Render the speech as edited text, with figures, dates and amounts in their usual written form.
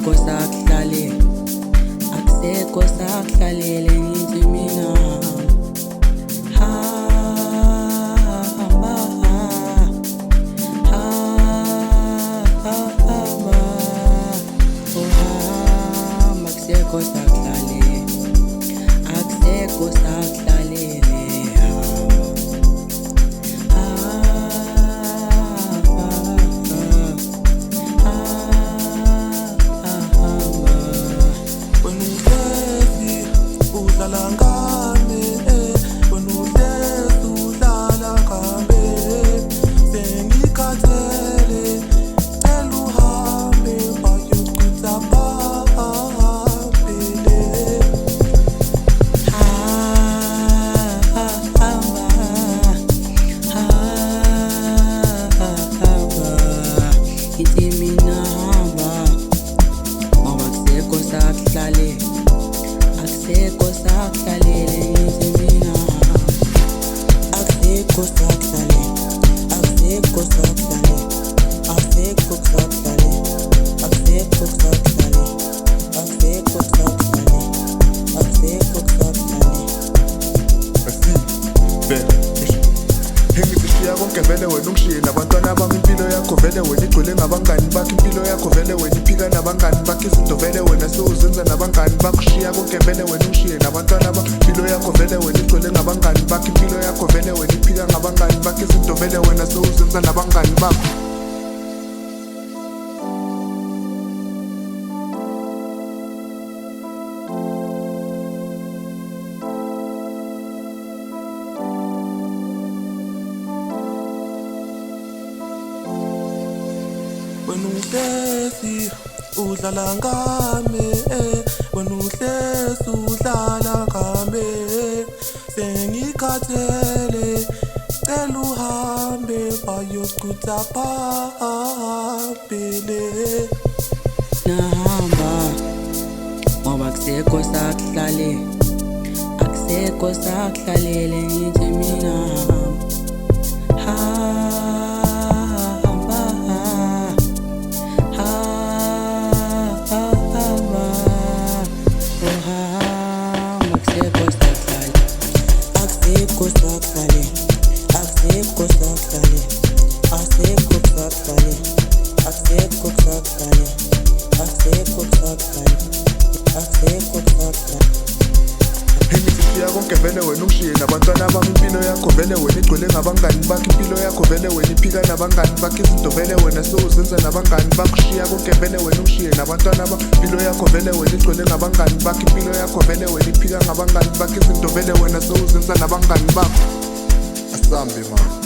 akusekho sakuhlalele, akusekho sakuhlalele ngithi mina hamba, uhamba, akusekho sakuhlalele, akusekho sakuhlalele. Ngithi mina hamba, ngoba akusekho sakuhlalele, akusekho sakuhlalele. Ngithi mina akusekho sakuhlalele, akusekho sakuhlalele, akusekho sakuhlalele, akusekho sakuhlalele, akusekho sakuhlalele, akusekho sakuhlalele. Ngizishiya konke vele wena ungishiye nabantwana bami, impilo yakho vele wena igcwele ngabangani bakho, impilo yakho vele wena iphika nabangani bakho, izinto vele wena sewuzenza nabangani bakho. Shiya konke vele wena ungishiye nabantwana bami, impilo yakho vele wena igcwele ngabangani bakho, impilo yakho vele wena iphika ngabangani bakho, izinto vele wena sewuzenza nabangani bakho. Wena uhlezi udlala ngami, wena uhlezi udlala ngami, sengikhathele, cela uhambe bayocutha phambili. Nahamba, ngoba akusekho sakuhlalele, akusekho sakuhlalele. Ngithi mina akusekho sakuhlalele, akusekho sakuhlalele, akusekho sakuhlalele, akusekho sakuhlalele, akusekho sakuhlalele, akusekho sakuhlalele. Ngizishiya konke vele wena ungishiye nabantwana bami, impilo yakho vele wena igcwele ngabangani bakho, impilo yakho vele wena iphika nabangani bakho, izinto vele wena sewuzenza nabangani bakho. Shiya konke vele wena ungishiye nabantwana bami, impilo yakho vele wena igcwele ngabangani bakho, impilo yakho vele wena iphika ngabangani bakho, izinto vele wena sewuzenza nabangani bakho. Asambe man.